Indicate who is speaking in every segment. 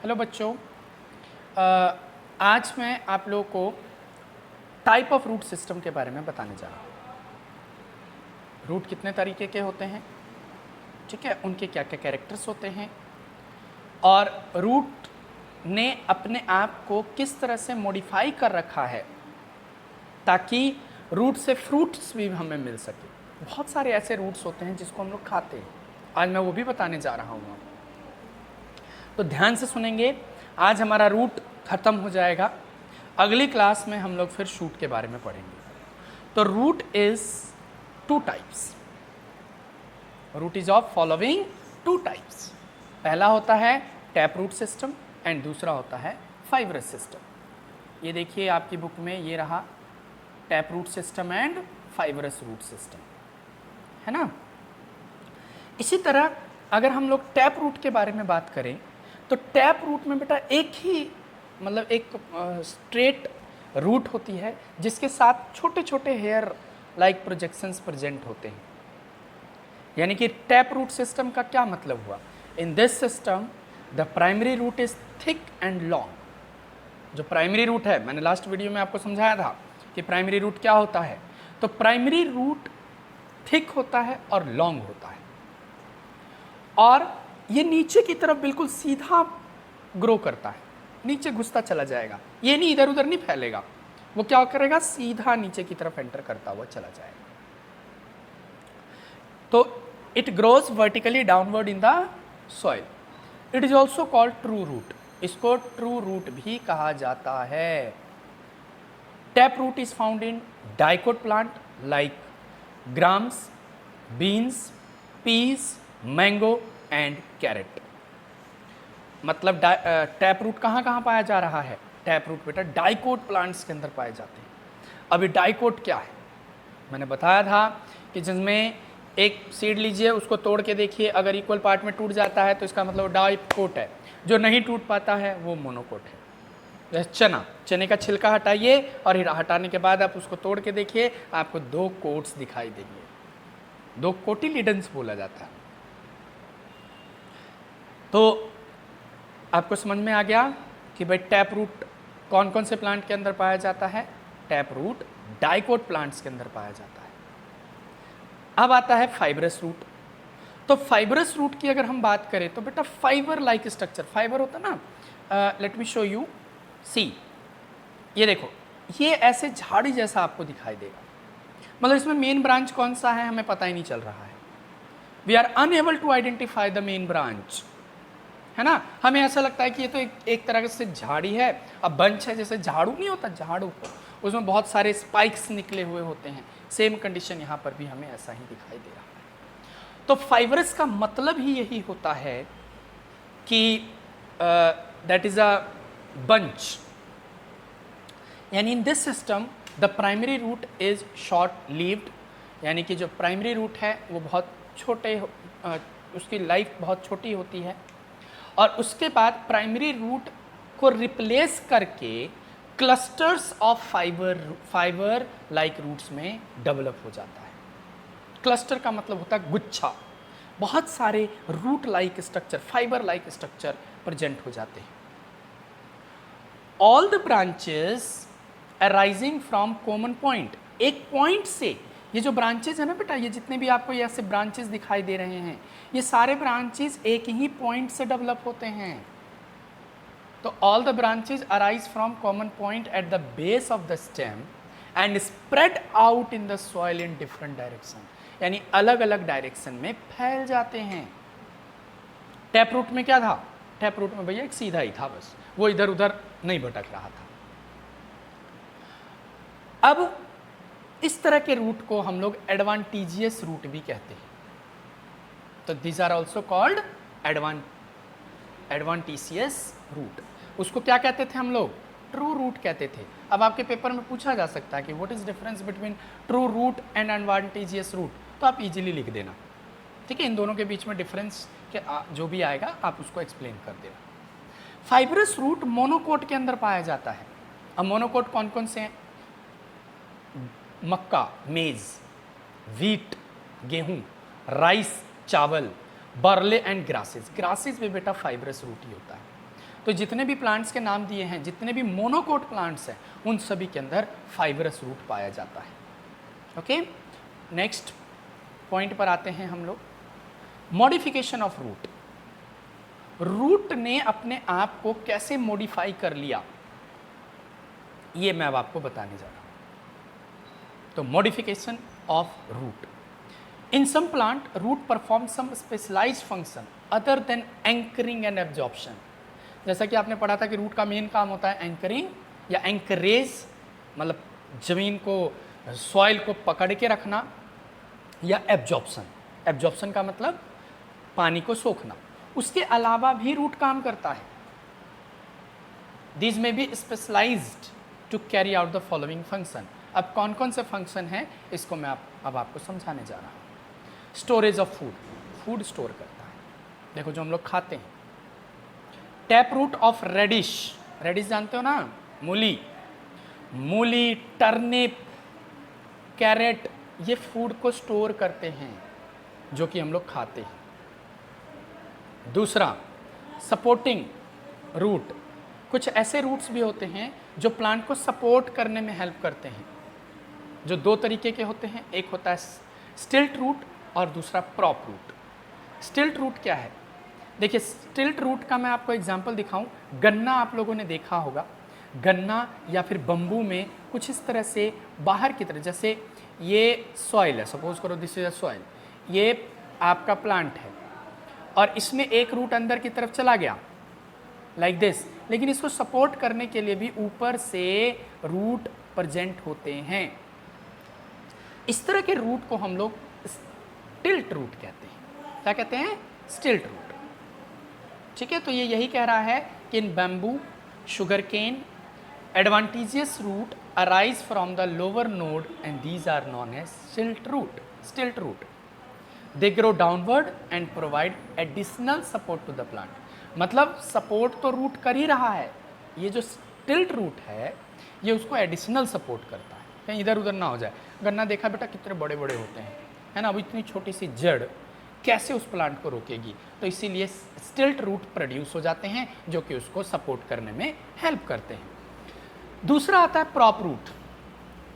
Speaker 1: Hello बच्चों, आज मैं आप लोगों को टाइप ऑफ रूट सिस्टम के बारे में बताने जा रहा हूँ। रूट कितने तरीके के होते हैं, ठीक है, उनके क्या क्या कैरेक्टर्स होते हैं और रूट ने अपने आप को किस तरह से मॉडिफाई कर रखा है ताकि रूट से फ्रूट्स भी हमें मिल सके। बहुत सारे ऐसे रूट्स होते हैं जिसको हम लोग खाते हैं, आज मैं वो भी बताने जा रहा हूँ। तो ध्यान से सुनेंगे, आज हमारा रूट खत्म हो जाएगा, अगली क्लास में हम लोग फिर शूट के बारे में पढ़ेंगे। तो root is two types, root is of following two types. पहला होता है टैप रूट सिस्टम एंड दूसरा होता है फाइब्रस सिस्टम। ये देखिए आपकी बुक में ये रहा tap root system and fibrous root system, है ना। इसी तरह अगर हम लोग टैप रूट के बारे में बात करें तो टैप रूट में बेटा एक ही मतलब एक स्ट्रेट रूट होती है जिसके साथ छोटे छोटे हेयर लाइक प्रोजेक्शंस प्रेजेंट होते हैं। यानी कि टैप रूट सिस्टम का क्या मतलब हुआ, in this system the primary root is thick and long. जो प्राइमरी रूट है, मैंने लास्ट वीडियो में आपको समझाया था कि प्राइमरी रूट क्या होता है। तो प्राइमरी रूट थिक होता है और लॉन्ग होता है और ये नीचे की तरफ बिल्कुल सीधा ग्रो करता है, नीचे घुसता चला जाएगा, ये नहीं इधर उधर नहीं फैलेगा, वो क्या करेगा, सीधा नीचे की तरफ एंटर करता हुआ चला जाएगा। तो it grows vertically downward in the soil. It is also called true root, इसको ट्रू रूट भी कहा जाता है। Tap root is found in dicot plant like grams, beans, peas, mango and carrot. मतलब टैप रूट कहाँ कहाँ पाया जा रहा है, टैप रूट बेटा डाइकोट प्लांट्स के अंदर पाए जाते हैं। अभी डाइकोट क्या है, मैंने बताया था कि जिसमें एक सीड लीजिए, उसको तोड़ के देखिए, अगर इक्वल पार्ट में टूट जाता है तो इसका मतलब डाइकोट है, जो नहीं टूट पाता है वो मोनोकोट है। जैसे चना, चने का छिलका हटाइए और हटाने के बाद आप उसको तोड़ के देखिए, आपको दो कोट्स दिखाई देंगे, दो कोटिलिडन्स बोला जाता है। तो आपको समझ में आ गया कि भाई टैप रूट कौन कौन से प्लांट के अंदर पाया जाता है। टैप रूट डाइकोट प्लांट्स के अंदर पाया जाता है। अब आता है फाइब्रस रूट। तो फाइब्रस रूट की अगर हम बात करें तो बेटा फाइबर लाइक स्ट्रक्चर, फाइबर होता ना, लेट मी शो यू, सी, ये देखो, ये ऐसे झाड़ी जैसा आपको दिखाई देगा। मतलब इसमें मेन ब्रांच कौन सा है हमें पता ही नहीं चल रहा है। We are unable to identify the main branch, है ना। हमें ऐसा लगता है कि ये तो एक तरह से झाड़ी है, अब बंच है, जैसे झाड़ू नहीं होता, झाड़ू, उसमें बहुत सारे स्पाइक्स निकले हुए होते हैं। सेम कंडीशन यहाँ पर भी हमें ऐसा ही दिखाई दे रहा है। तो फाइब्रस का मतलब ही यही होता है कि दैट इज अ बंच, यानी in this system the primary root is short lived, यानी कि जो प्राइमरी रूट है वो बहुत छोटे, उसकी लाइफ बहुत छोटी होती है और उसके बाद प्राइमरी रूट को रिप्लेस करके clusters of fibre like roots में डेवलप हो जाता है। क्लस्टर का मतलब होता है गुच्छा, बहुत सारे root like structure, fibre like structure present हो जाते हैं। All the branches arising from common point, एक पॉइंट से, ये जो ब्रांचेज है ना बेटा, ये जितने भी आपको ऐसे ब्रांचेस दिखाई दे रहे हैं, ये सारे ब्रांचेस एक ही पॉइंट से डेवलप होते हैं। तो all the branches arise from common point at the base of the stem and spread out in the soil in different direction, यानी अलग अलग डायरेक्शन में फैल जाते हैं। टैप रूट में क्या था, टैप रूट में भैया एक सीधा ही था, बस वो इधर उधर नहीं भटक रहा था। अब इस तरह के रूट को हम लोग एडवांटेजियस रूट भी कहते हैं। तो these are also called advantageous root. उसको क्या कहते थे हम लोग, ट्रू रूट कहते थे। अब आपके पेपर में पूछा जा सकता है कि what is difference between true root and advantageous root, तो आप इजीली लिख देना, ठीक है। इन दोनों के बीच में डिफरेंस जो भी आएगा आप उसको एक्सप्लेन कर देना। फाइब्रस रूट मोनोकोट के अंदर पाया जाता है। अब मोनोकोट कौन कौन से हैं, मक्का, मेज, वीट, गेहूं, राइस, चावल, बर्ले एंड ग्रासेस। ग्रासेस में बेटा फाइब्रस रूट ही होता है। तो जितने भी प्लांट्स के नाम दिए हैं, जितने भी मोनोकोट प्लांट्स हैं, उन सभी के अंदर फाइबरस रूट पाया जाता है। ओके, नेक्स्ट पॉइंट पर आते हैं हम लोग, मॉडिफिकेशन ऑफ रूट। रूट ने अपने आप को कैसे मॉडिफाई कर लिया, ये मैं अब आपको बताने जा रहा हूं। तो modification of root, in some plant root perform some specialised function other than anchoring and absorption. जैसा कि आपने पढ़ा था कि रूट का मेन काम होता है एंकरिंग या एंकरेज, मतलब जमीन को, सॉइल को पकड़ के रखना, या एब्जॉर्प्शन। एब्जॉर्प्शन का मतलब पानी को सोखना। उसके अलावा भी रूट काम करता है। दिस में be specialised to carry out the following function. अब कौन कौन से फंक्शन हैं इसको मैं अब आपको समझाने जा रहा हूं। Storage of food, food store करता है, देखो जो हम लोग खाते हैं। Tap root of radish, radish जानते हो ना, मूली, मूली, टर्निप, कैरेट, ये फूड को स्टोर करते हैं जो कि हम लोग खाते हैं। दूसरा, सपोर्टिंग रूट, कुछ ऐसे रूट्स भी होते हैं जो प्लांट को सपोर्ट करने में हेल्प करते हैं, जो दो तरीके के होते हैं, एक होता है स्टिल्ट रूट और दूसरा प्रॉप रूट। स्टिल्ट रूट क्या है, देखिए स्टिल्ट रूट का मैं आपको एग्जांपल दिखाऊं। गन्ना आप लोगों ने देखा होगा, गन्ना या फिर बम्बू में कुछ इस तरह से बाहर की तरफ, जैसे ये सॉइल है, सपोज करो दिस इज अ सॉइल, ये आपका प्लांट है और इसमें एक रूट अंदर की तरफ चला गया लाइक दिस, लेकिन इसको सपोर्ट करने के लिए भी ऊपर से रूट प्रेजेंट होते हैं। इस तरह के रूट को हम लोग स्टिल्ट रूट कहते हैं। क्या कहते हैं? स्टिल्ट रूट। ठीक है, तो ये यही कह रहा है कि इन bamboo, sugarcane, advantageous root arise from the lower node and these are known as stilt root. Stilt root. They grow downward and provide additional support to the plant. मतलब सपोर्ट तो रूट कर ही रहा है, ये जो स्टिल्ट root है ये उसको एडिशनल सपोर्ट करता है, कहीं इधर उधर ना हो जाए। गन्ना देखा बेटा कितने बड़े बड़े होते हैं, है ना, अब इतनी छोटी सी जड़ कैसे उस प्लांट को रोकेगी, तो इसीलिए स्टिल्ट रूट प्रोड्यूस हो जाते हैं जो कि उसको सपोर्ट करने में हेल्प करते हैं। दूसरा आता है प्रॉप रूट।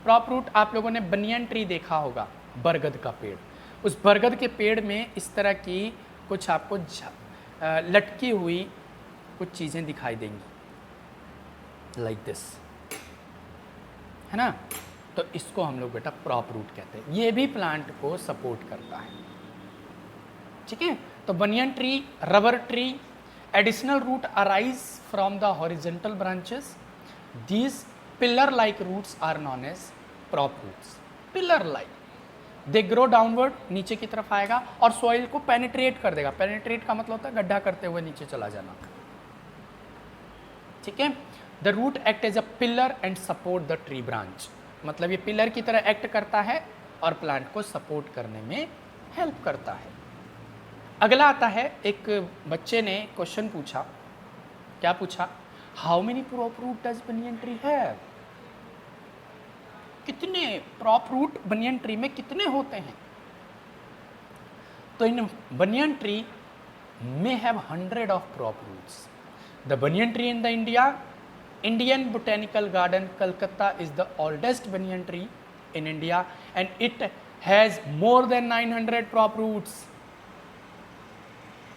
Speaker 1: प्रॉप रूट आप लोगों ने बनियन ट्री देखा होगा, बरगद का पेड़। उस बरगद के पेड़ में इस तरह की कुछ आपको लटकी हुई कुछ चीज़ें दिखाई देंगी लाइक दिस, है ना, तो इसको हम लोग बेटा प्रॉप रूट कहते हैं। ये भी प्लांट को सपोर्ट करता है। ठीक है, तो banyan tree, rubber tree, additional root arise from the horizontal branches. These pillar-like roots are known as prop roots. Pillar-like. They grow downward, नीचे की तरफ आएगा और सॉइल को पेनिट्रेट कर देगा। पेनिट्रेट का मतलब होता है गड्ढा करते हुए नीचे चला जाना। ठीक है, the root act as a pillar and support the tree branch. मतलब ये पिलर की तरह एक्ट करता है और प्लांट को सपोर्ट करने में हेल्प करता है। अगला आता है, एक बच्चे ने क्वेश्चन पूछा, क्या पूछा? How many prop root does banyan tree have? कितने प्रॉप रूट बनियन ट्री में कितने होते हैं? तो in banyan tree may have 100 of prop roots. The banyan tree in the Indian Botanical Garden, Calcutta is the oldest banyan tree in India and it has more than 900 prop roots.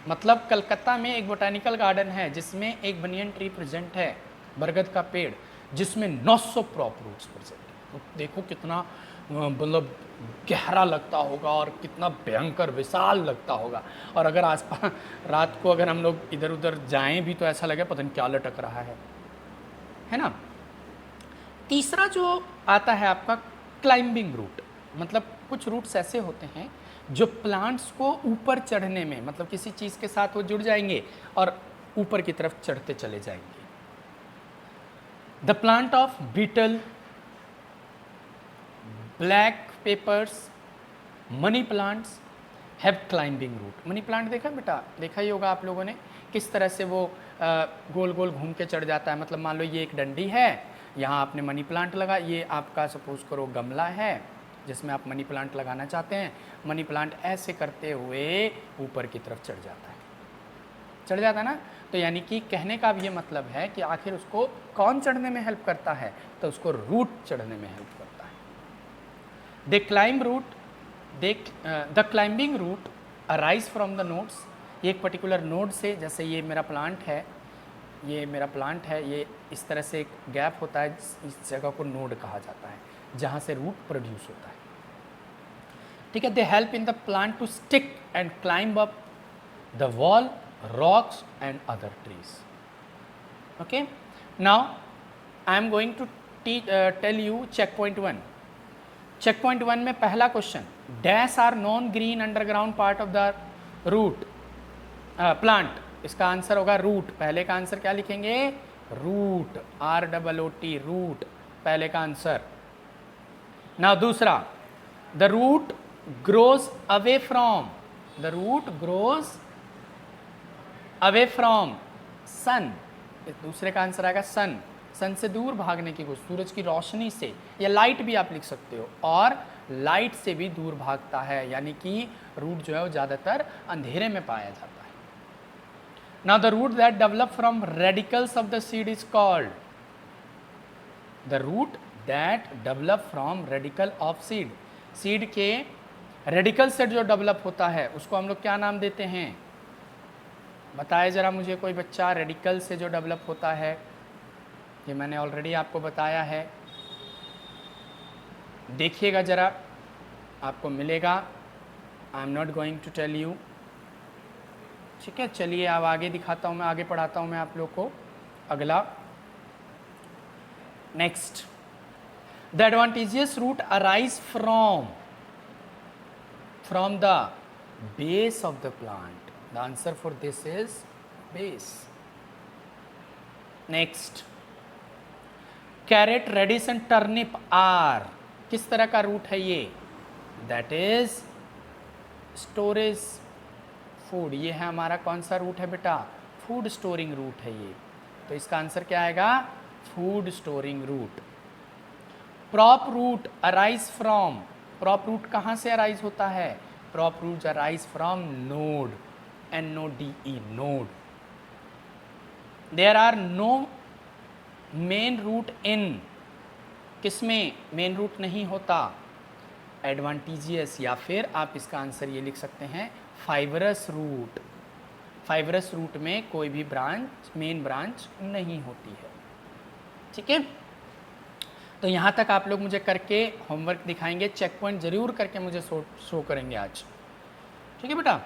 Speaker 1: मतलब कलकत्ता में एक botanical garden है जिसमें एक banyan tree present है, बरगद का पेड़, जिसमें 900 प्रॉप रूट्स प्रेजेंट है। तो देखो कितना मतलब गहरा लगता होगा और कितना भयंकर विशाल लगता होगा। और अगर आसपास रात को अगर हम लोग इधर उधर जाएं भी तो ऐसा लगे पता नहीं क्या लटक रहा है ना। तीसरा जो आता है आपका क्लाइंबिंग रूट, मतलब कुछ रूट्स ऐसे होते हैं जो प्लांट्स को ऊपर चढ़ने में, मतलब किसी चीज़ के साथ वो जुड़ जाएंगे और ऊपर की तरफ चढ़ते चले जाएंगे। The plant of betel, black peppers, money plants have climbing root. Money plant देखा बेटा, देखा ही होगा आप लोगों ने, किस तरह से वो गोल गोल घूम के चढ़ जाता है। मतलब मान लो ये एक डंडी है, यहाँ आपने मनी प्लांट लगा, ये आपका सपोज करो गमला है जिसमें आप मनी प्लांट लगाना चाहते हैं। मनी प्लांट ऐसे करते हुए ऊपर की तरफ चढ़ जाता है। चढ़ जाता है ना। तो यानी कि कहने का भी ये मतलब है कि आखिर उसको कौन चढ़ने में हेल्प करता है, तो उसको रूट चढ़ने में हेल्प करता है। They climb root, the climbing root arise from the nodes, एक पर्टिकुलर नोड से, जैसे ये मेरा प्लांट है, ये इस तरह से एक गैप होता है, इस जगह को नोड कहा जाता है जहाँ से रूट प्रोड्यूस होता है, ठीक है। They help in the plant to stick and climb up the wall, rocks and other trees. Okay, now I am going to tell you checkpoint 1. checkpoint 1 में पहला question, dash are non green underground part of the root plant, इसका answer होगा root. पहले का answer क्या लिखेंगे, root, ROOT, root पहले का आंसर। ना दूसरा, the root grows away from, the root grows away from sun, दूसरे का आंसर आएगा सन, सन से दूर भागने की कोशिश, सूरज की रोशनी से, या लाइट भी आप लिख सकते हो, और लाइट से भी दूर भागता है, यानी कि रूट जो है वो ज़्यादातर अंधेरे में पाया जाता है। Now the root that develop from radicles of the seed is called, the root that develop from radical of seed, seed के रेडिकल से जो डेवलप होता है उसको हम लोग क्या नाम देते हैं, बताए ज़रा मुझे कोई बच्चा। रेडिकल से जो डेवलप होता है, ये मैंने ऑलरेडी आपको बताया है, देखिएगा ज़रा, आपको मिलेगा। I am not going to tell you, ठीक है। चलिए अब आगे दिखाता हूँ मैं, आगे पढ़ाता हूँ मैं आप लोग को। अगला, next, the advantageous root arise from the base of the plant, the answer for this is base. Next, carrot, radish and turnip are, किस तरह का रूट है ये, that is storage food, ये है हमारा कौन सा रूट है बेटा, फूड स्टोरिंग रूट है ये, तो इसका आंसर क्या आएगा, food storing root. Prop root arise from, prop root कहाँ से अराइज होता है, prop root arise from node, NODE, node. There are no main root in, किसमें मेन रूट नहीं होता, एडवांटेजियस, या फिर आप इसका आंसर ये लिख सकते हैं फाइबरस रूट, फाइबरस रूट में कोई भी ब्रांच, मेन ब्रांच नहीं होती है, ठीक है। तो यहाँ तक आप लोग मुझे करके होमवर्क दिखाएंगे, चेक पॉइंट जरूर करके मुझे शो करेंगे आज, ठीक है बेटा।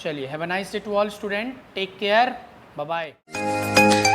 Speaker 1: चलिए, have a nice day to all student, take care, bye bye.